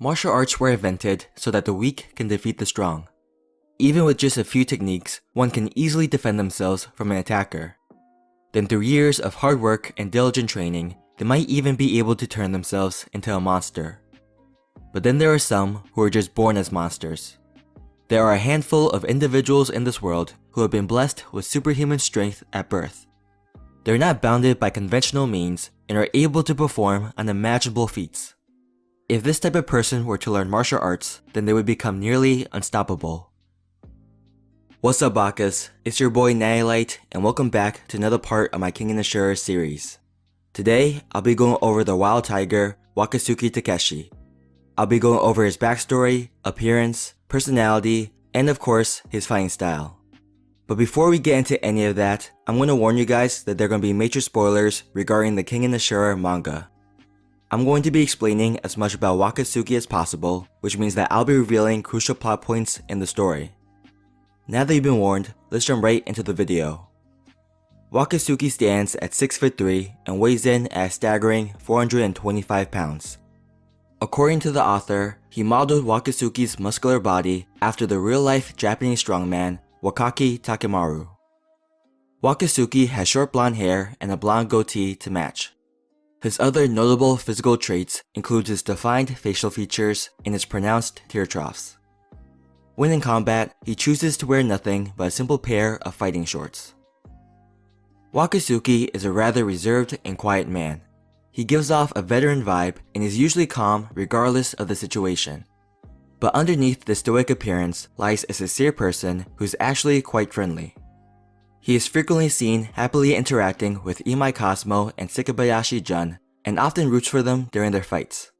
Martial arts were invented so that the weak can defeat the strong. Even with just a few techniques, one can easily defend themselves from an attacker. Then through years of hard work and diligent training, they might even be able to turn themselves into a monster. But then there are some who are just born as monsters. There are a handful of individuals in this world who have been blessed with superhuman strength at birth. They're not bounded by conventional means and are able to perform unimaginable feats. If this type of person were to learn martial arts, then they would become nearly unstoppable. What's up, Bakas? It's your boy Nihilite, and welcome back to another part of my Kengan Ashura series. Today, I'll be going over the wild tiger, Wakatsuki Takeshi. I'll be going over his backstory, appearance, personality, and of course, his fighting style. But before we get into any of that, I'm going to warn you guys that there are going to be major spoilers regarding the Kengan Ashura manga. I'm going to be explaining as much about Wakatsuki as possible, which means that I'll be revealing crucial plot points in the story. Now that you've been warned, let's jump right into the video. Wakatsuki stands at 6'3" and weighs in at a staggering 425 pounds. According to the author, he modeled Wakatsuki's muscular body after the real-life Japanese strongman Wakatsuki Takeshi. Wakatsuki has short blonde hair and a blonde goatee to match. His other notable physical traits include his defined facial features and his pronounced tear troughs. When in combat, he chooses to wear nothing but a simple pair of fighting shorts. Wakatsuki is a rather reserved and quiet man. He gives off a veteran vibe and is usually calm regardless of the situation. But underneath the stoic appearance lies a sincere person who's actually quite friendly. He is frequently seen happily interacting with Imai Cosmo and Sakabayashi-jun and often roots for them during their fights.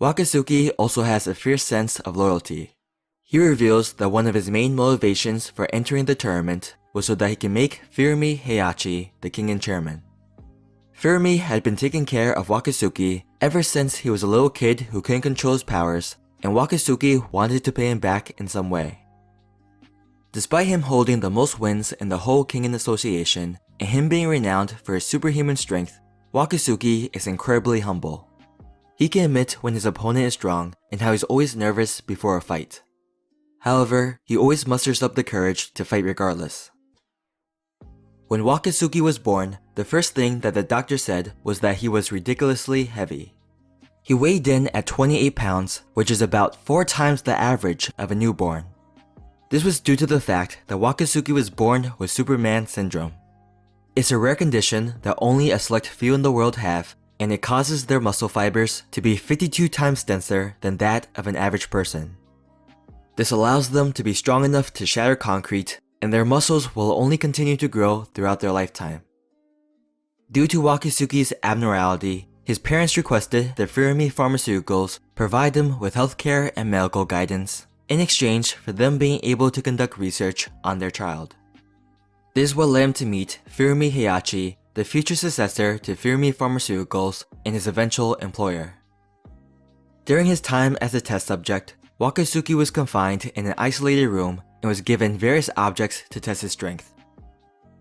Wakatsuki also has a fierce sense of loyalty. He reveals that one of his main motivations for entering the tournament was so that he can make Firumi Heihachi the Kengan chairman. Firumi had been taking care of Wakatsuki ever since he was a little kid who couldn't control his powers, and Wakatsuki wanted to pay him back in some way. Despite him holding the most wins in the whole Kengan Association, and him being renowned for his superhuman strength, Wakatsuki is incredibly humble. He can admit when his opponent is strong and how he's always nervous before a fight. However, he always musters up the courage to fight regardless. When Wakatsuki was born, the first thing that the doctor said was that he was ridiculously heavy. He weighed in at 28 pounds, which is about 4 times the average of a newborn. This was due to the fact that Wakatsuki was born with Superman syndrome. It's a rare condition that only a select few in the world have, and it causes their muscle fibers to be 52 times denser than that of an average person. This allows them to be strong enough to shatter concrete, and their muscles will only continue to grow throughout their lifetime. Due to Wakatsuki's abnormality, his parents requested that Firumi Pharmaceuticals provide them with healthcare and medical guidance in exchange for them being able to conduct research on their child. This is what led him to meet Firumi Heihachi, the future successor to Firumi Pharmaceuticals and his eventual employer. During his time as a test subject, Wakatsuki was confined in an isolated room and was given various objects to test his strength.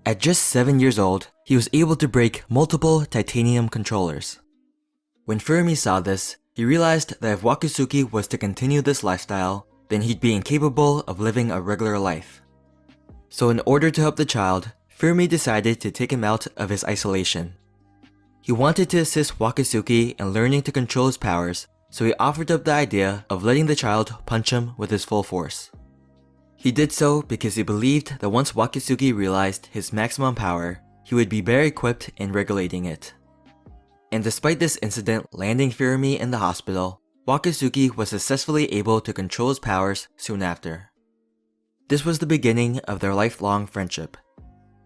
At just 7 years old, he was able to break multiple titanium controllers. When Firumi saw this, he realized that if Wakatsuki was to continue this lifestyle, then he'd be incapable of living a regular life. So in order to help the child, Firumi decided to take him out of his isolation. He wanted to assist Wakatsuki in learning to control his powers, so he offered up the idea of letting the child punch him with his full force. He did so because he believed that once Wakatsuki realized his maximum power, he would be better equipped in regulating it. And despite this incident landing Firumi in the hospital, Wakatsuki was successfully able to control his powers soon after. This was the beginning of their lifelong friendship.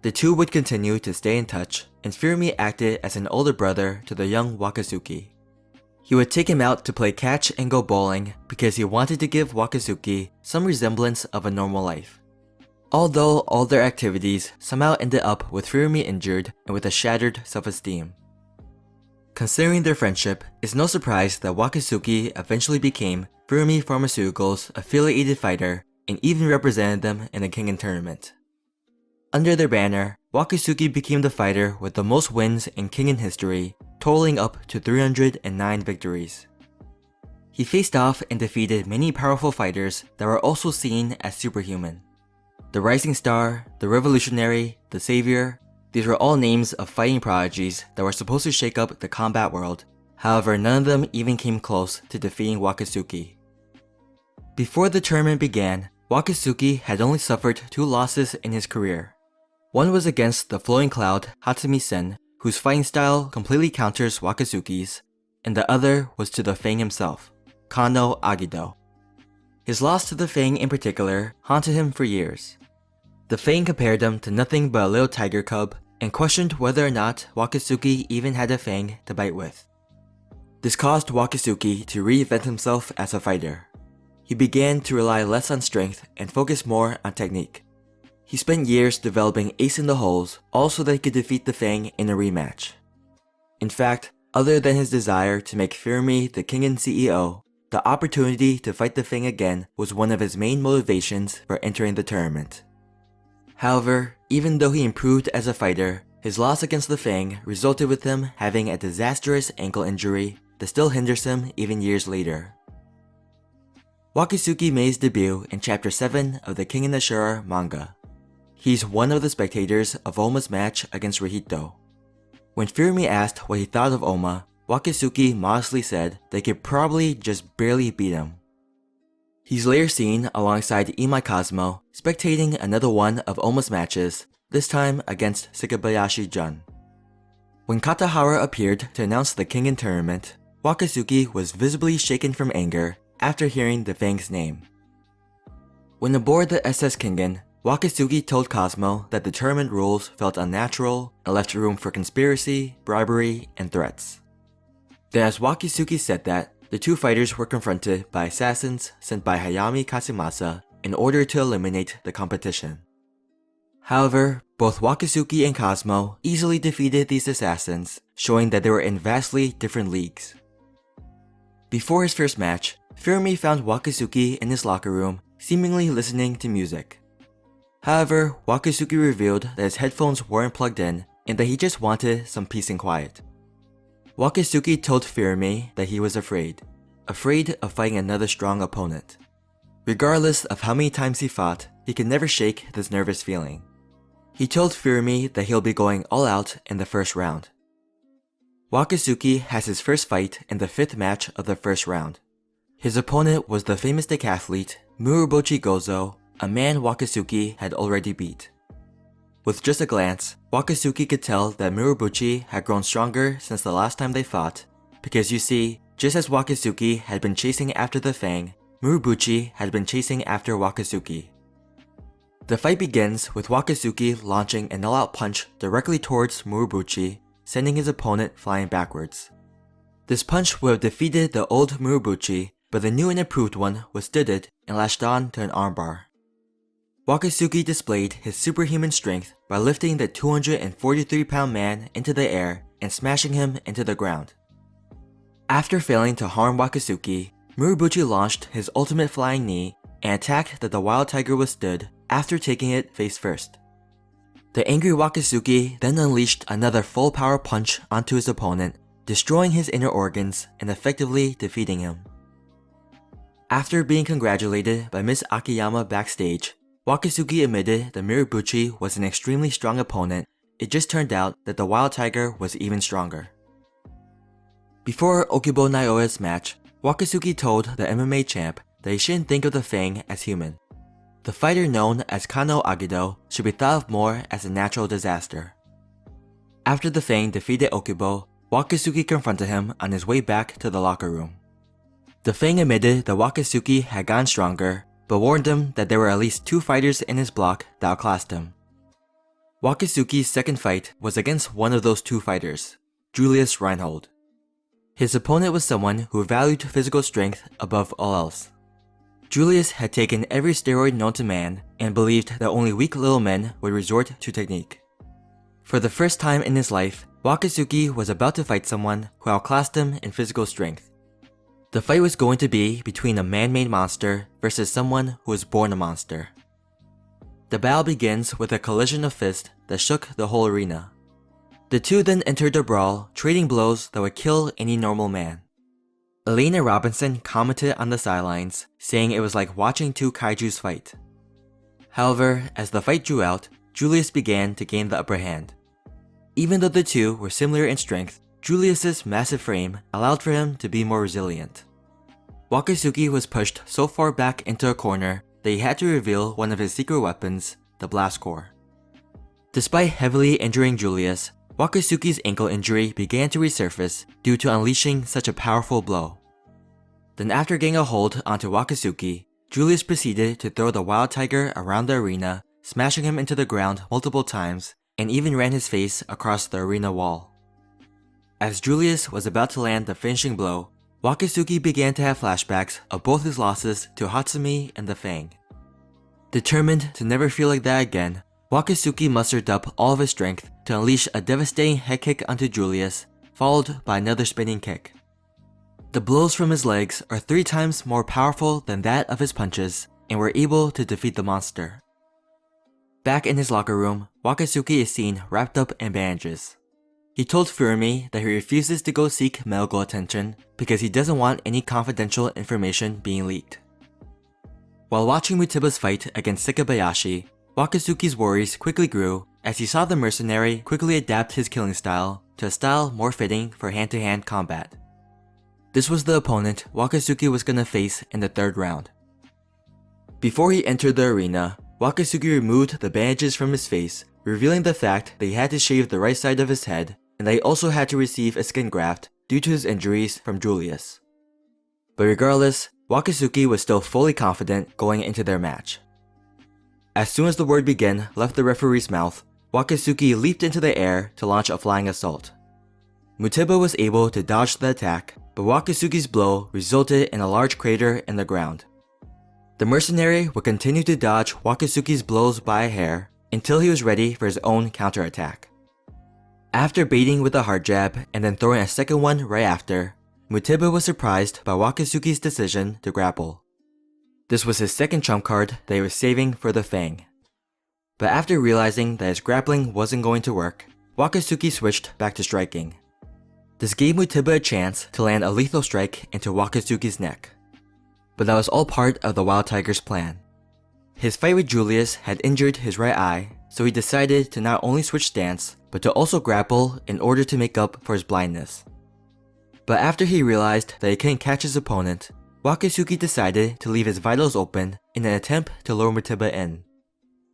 The two would continue to stay in touch, and Firumi acted as an older brother to the young Wakatsuki. He would take him out to play catch and go bowling because he wanted to give Wakatsuki some resemblance of a normal life. Although all their activities somehow ended up with Firumi injured and with a shattered self-esteem. Considering their friendship, it's no surprise that Wakatsuki eventually became Firumi Pharmaceuticals' affiliated fighter and even represented them in the Kengan tournament. Under their banner, Wakatsuki became the fighter with the most wins in Kengan history, totaling up to 309 victories. He faced off and defeated many powerful fighters that were also seen as superhuman. The Rising Star, the Revolutionary, the Savior, these were all names of fighting prodigies that were supposed to shake up the combat world. However, none of them even came close to defeating Wakatsuki. Before the tournament began, Wakatsuki had only suffered 2 losses in his career. One was against the Flowing Cloud Hatsumi-sen, whose fighting style completely counters Wakatsuki's, and the other was to the Fang himself, Kano Agido. His loss to the Fang in particular haunted him for years. The Fang compared him to nothing but a little tiger cub and questioned whether or not Wakatsuki even had a fang to bite with. This caused Wakatsuki to reinvent himself as a fighter. He began to rely less on strength and focus more on technique. He spent years developing ace in the holes, all so that he could defeat the Fang in a rematch. In fact, other than his desire to make Firumi the Kengan CEO, the opportunity to fight the Fang again was one of his main motivations for entering the tournament. However, even though he improved as a fighter, his loss against the Fang resulted with him having a disastrous ankle injury that still hinders him even years later. Wakatsuki made his debut in Chapter 7 of the Kengan Ashura manga. He's one of the spectators of Ohma's match against Rihito. When Firumi asked what he thought of Ohma, Wakatsuki modestly said they could probably just barely beat him. He's later seen alongside Imai Kazmo, spectating another one of Ohma's matches, this time against Sakabayashi Jun. When Katahara appeared to announce the Kengan tournament, Wakatsuki was visibly shaken from anger after hearing the Fang's name. When aboard the SS Kengan, Wakatsuki told Cosmo that the tournament rules felt unnatural and left room for conspiracy, bribery, and threats. Then as Wakatsuki said that, the 2 fighters were confronted by assassins sent by Hayami Katsumasa in order to eliminate the competition. However, both Wakatsuki and Cosmo easily defeated these assassins, showing that they were in vastly different leagues. Before his first match, Firumi found Wakatsuki in his locker room, seemingly listening to music. However, Wakatsuki revealed that his headphones weren't plugged in and that he just wanted some peace and quiet. Wakatsuki told Firumi that he was afraid of fighting another strong opponent. Regardless of how many times he fought, he could never shake this nervous feeling. He told Firumi that he'll be going all out in the first round. Wakatsuki has his first fight in the 5th match of the first round. His opponent was the famous decathlete Murobuchi Gozo, a man Wakatsuki had already beat. With just a glance, Wakatsuki could tell that Murobuchi had grown stronger since the last time they fought, because you see, just as Wakatsuki had been chasing after the Fang, Murobuchi had been chasing after Wakatsuki. The fight begins with Wakatsuki launching an all-out punch directly towards Murobuchi, sending his opponent flying backwards. This punch would have defeated the old Murobuchi, but the new and improved one withstood it and lashed on to an armbar. Wakatsuki displayed his superhuman strength by lifting the 243-pound man into the air and smashing him into the ground. After failing to harm Wakatsuki, Murobuchi launched his ultimate flying knee and attacked that the Wild Tiger withstood after taking it face first. The angry Wakatsuki then unleashed another full power punch onto his opponent, destroying his inner organs and effectively defeating him. After being congratulated by Miss Akiyama backstage, Wakatsuki admitted that Murobuchi was an extremely strong opponent. It just turned out that the Wild Tiger was even stronger. Before Okubo Naoya's match, Wakatsuki told the MMA champ that he shouldn't think of the Fang as human. The fighter known as Kano Agido should be thought of more as a natural disaster. After the Fang defeated Okubo, Wakatsuki confronted him on his way back to the locker room. The Fang admitted that Wakatsuki had gotten stronger, but warned him that there were at least 2 fighters in his block that outclassed him. Wakatsuki's second fight was against one of those 2 fighters, Julius Reinhold. His opponent was someone who valued physical strength above all else. Julius had taken every steroid known to man and believed that only weak little men would resort to technique. For the first time in his life, Wakatsuki was about to fight someone who outclassed him in physical strength. The fight was going to be between a man-made monster versus someone who was born a monster. The battle begins with a collision of fists that shook the whole arena. The 2 then entered a brawl, trading blows that would kill any normal man. Elena Robinson commented on the sidelines, saying it was like watching two kaijus fight. However, as the fight drew out, Julius began to gain the upper hand. Even though the two were similar in strength, Julius's massive frame allowed for him to be more resilient. Wakatsuki was pushed so far back into a corner that he had to reveal one of his secret weapons, the blast core. Despite heavily injuring Julius, Wakatsuki's ankle injury began to resurface due to unleashing such a powerful blow. Then after getting a hold onto Wakatsuki, Julius proceeded to throw the Wild Tiger around the arena, smashing him into the ground multiple times, and even ran his face across the arena wall. As Julius was about to land the finishing blow, Wakatsuki began to have flashbacks of both his losses to Hatsumi and the Fang. Determined to never feel like that again, Wakatsuki mustered up all of his strength to unleash a devastating head kick onto Julius, followed by another spinning kick. The blows from his legs are 3 times more powerful than that of his punches and were able to defeat the monster. Back in his locker room, Wakatsuki is seen wrapped up in bandages. He told Furumi that he refuses to go seek medical attention because he doesn't want any confidential information being leaked. While watching Muteba's fight against Sekabayashi, Wakatsuki's worries quickly grew as he saw the mercenary quickly adapt his killing style to a style more fitting for hand-to-hand combat. This was the opponent Wakatsuki was gonna face in the 3rd round. Before he entered the arena, Wakatsuki removed the bandages from his face, revealing the fact that he had to shave the right side of his head and that he also had to receive a skin graft due to his injuries from Julius. But regardless, Wakatsuki was still fully confident going into their match. As soon as the word begin left the referee's mouth, Wakatsuki leaped into the air to launch a flying assault. Muteba was able to dodge the attack, but Wakatsuki's blow resulted in a large crater in the ground. The mercenary would continue to dodge Wakatsuki's blows by a hair until he was ready for his own counterattack. After baiting with a hard jab and then throwing a second one right after, Muteba was surprised by Wakatsuki's decision to grapple. This was his second trump card that he was saving for the Fang. But after realizing that his grappling wasn't going to work, Wakatsuki switched back to striking. This gave Muteba a chance to land a lethal strike into Wakatsuki's neck. But that was all part of the Wild Tiger's plan. His fight with Julius had injured his right eye, so he decided to not only switch stance, but to also grapple in order to make up for his blindness. But after he realized that he couldn't catch his opponent, Wakatsuki decided to leave his vitals open in an attempt to lure Muteba in.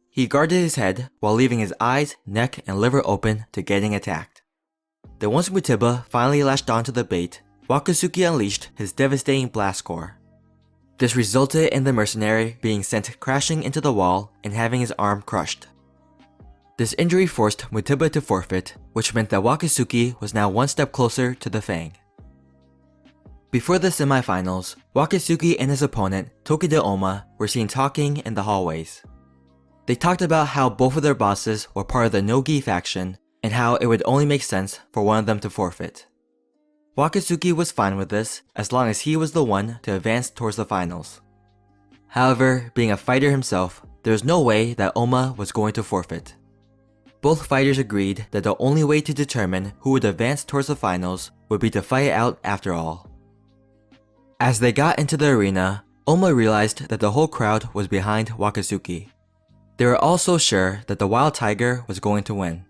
He guarded his head while leaving his eyes, neck, and liver open to getting attacked. Then once Muteba finally latched onto the bait, Wakatsuki unleashed his devastating blast core. This resulted in the mercenary being sent crashing into the wall and having his arm crushed. This injury forced Muteba to forfeit, which meant that Wakatsuki was now one step closer to the Fang. Before the semifinals, Wakatsuki and his opponent, Tokita Ohma, were seen talking in the hallways. They talked about how both of their bosses were part of the No-Gi faction and how it would only make sense for one of them to forfeit. Wakatsuki was fine with this as long as he was the one to advance towards the finals. However, being a fighter himself, there was no way that Ohma was going to forfeit. Both fighters agreed that the only way to determine who would advance towards the finals would be to fight it out after all. As they got into the arena, Ohma realized that the whole crowd was behind Wakatsuki. They were also sure that the Wild Tiger was going to win.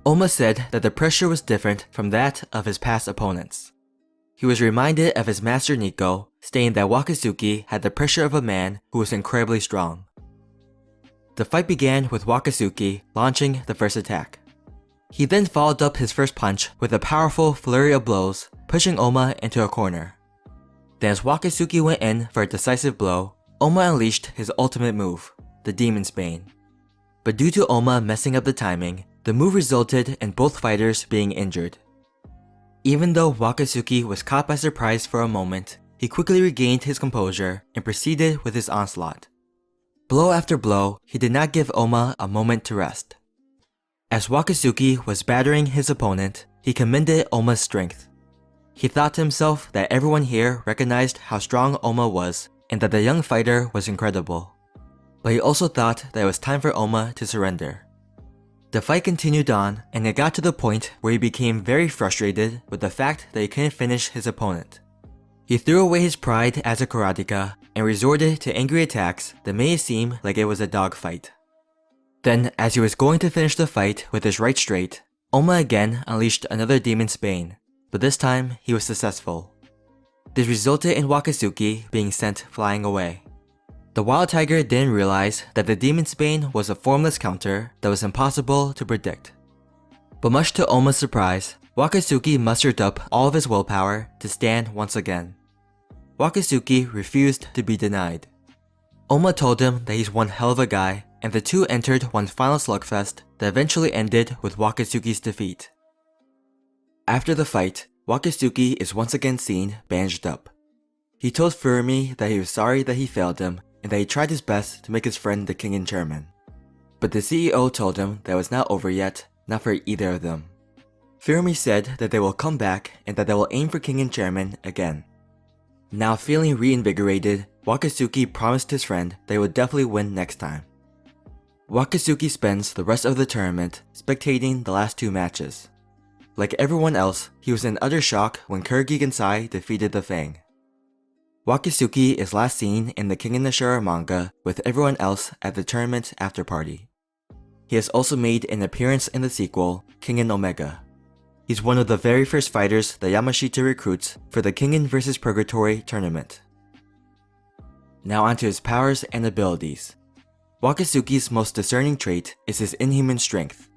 Ohma said that the pressure was different from that of his past opponents. He was reminded of his master Nico, stating that Wakatsuki had the pressure of a man who was incredibly strong. The fight began with Wakatsuki launching the first attack. He then followed up his first punch with a powerful flurry of blows, pushing Ohma into a corner. Then as Wakatsuki went in for a decisive blow, Ohma unleashed his ultimate move, the Demon's Bane. But due to Ohma messing up the timing, the move resulted in both fighters being injured. Even though Wakatsuki was caught by surprise for a moment, he quickly regained his composure and proceeded with his onslaught. Blow after blow, he did not give Ohma a moment to rest. As Wakatsuki was battering his opponent, he commended Ohma's strength. He thought to himself that everyone here recognized how strong Ohma was and that the young fighter was incredible. But he also thought that it was time for Ohma to surrender. The fight continued on, and it got to the point where he became very frustrated with the fact that he couldn't finish his opponent. He threw away his pride as a karateka and resorted to angry attacks that made it seem like it was a dogfight. Then, as he was going to finish the fight with his right straight, Ohma again unleashed another Demon's Bane, but this time he was successful. This resulted in Wakatsuki being sent flying away. The Wild Tiger didn't realize that the Demon's Bane was a formless counter that was impossible to predict. But much to Ohma's surprise, Wakatsuki mustered up all of his willpower to stand once again. Wakatsuki refused to be denied. Ohma told him that he's one hell of a guy, and the two entered one final slugfest that eventually ended with Wakatsuki's defeat. After the fight, Wakatsuki is once again seen bandaged up. He told Furumi that he was sorry that he failed him and that he tried his best to make his friend the Kengan chairman. But the CEO told him that it was not over yet, not for either of them. Furumi said that they will come back and that they will aim for Kengan chairman again. Now feeling reinvigorated, Wakatsuki promised his friend they would definitely win next time. Wakatsuki spends the rest of the tournament spectating the last two matches. Like everyone else, he was in utter shock when Kuragi Gensai defeated the Fang. Wakatsuki is last seen in the Kengan Ashura manga with everyone else at the tournament after party. He has also made an appearance in the sequel, Kengan Omega. He's one of the very first fighters that Yamashita recruits for the Kengan vs Purgatory tournament. Now onto his powers and abilities. Wakatsuki's most discerning trait is his inhuman strength.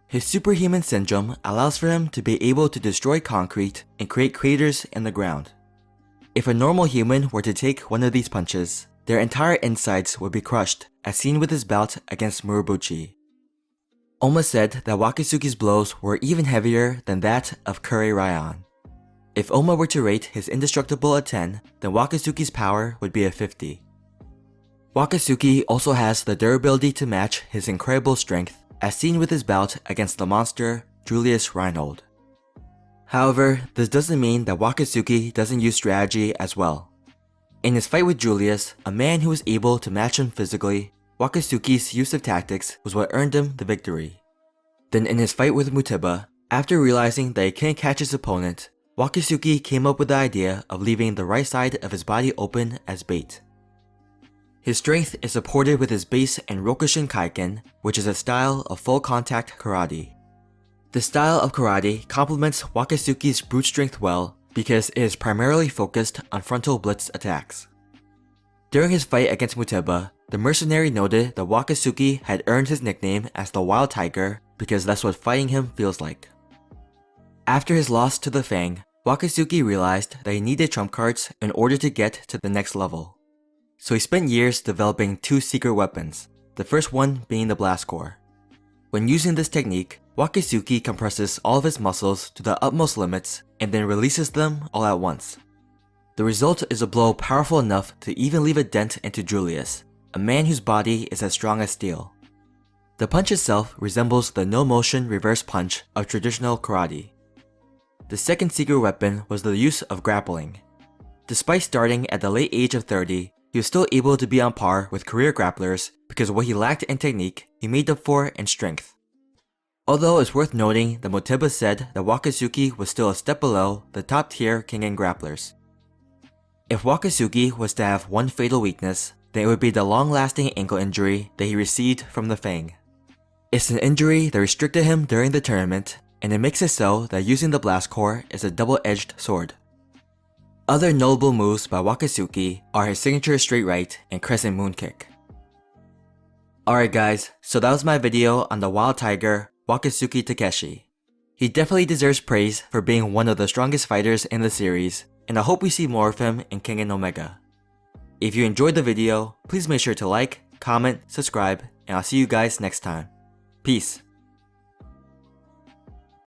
His superhuman syndrome allows for him to be able to destroy concrete and create craters in the ground. If a normal human were to take one of these punches, their entire insides would be crushed, as seen with his bout against Murobuchi. Ohma said that Wakatsuki's blows were even heavier than that of Kure Ryan. If Ohma were to rate his indestructible a 10, then Wakatsuki's power would be a 50. Wakatsuki also has the durability to match his incredible strength, as seen with his bout against the monster Julius Reinhold. However, this doesn't mean that Wakatsuki doesn't use strategy as well. In his fight with Julius, a man who was able to match him physically, Wakatsuki's use of tactics was what earned him the victory. Then in his fight with Muteba, after realizing that he couldn't catch his opponent, Wakatsuki came up with the idea of leaving the right side of his body open as bait. His strength is supported with his base and Rokushin Kaiken, which is a style of full contact karate. This style of karate complements Wakatsuki's brute strength well because it is primarily focused on frontal blitz attacks. During his fight against Muteba, the mercenary noted that Wakatsuki had earned his nickname as the Wild Tiger because that's what fighting him feels like. After his loss to the Fang, Wakatsuki realized that he needed trump cards in order to get to the next level. So he spent years developing two secret weapons, the first one being the blast core. When using this technique, Wakatsuki compresses all of his muscles to the utmost limits and then releases them all at once. The result is a blow powerful enough to even leave a dent into Julius, a man whose body is as strong as steel. The punch itself resembles the no-motion reverse punch of traditional karate. The second secret weapon was the use of grappling. Despite starting at the late age of 30, he was still able to be on par with career grapplers because what he lacked in technique, he made up for in strength. Although it's worth noting that Muteba said that Wakatsuki was still a step below the top tier Kengan grapplers. If Wakatsuki was to have one fatal weakness, then it would be the long-lasting ankle injury that he received from the Fang. It's an injury that restricted him during the tournament, and it makes it so that using the blast core is a double-edged sword. Other notable moves by Wakatsuki are his signature straight right and crescent moon kick. Alright guys, so that was my video on the Wild Tiger, Wakatsuki Takeshi. He definitely deserves praise for being one of the strongest fighters in the series, and I hope we see more of him in Kengan Omega. If you enjoyed the video, please make sure to like, comment, subscribe, and I'll see you guys next time. Peace.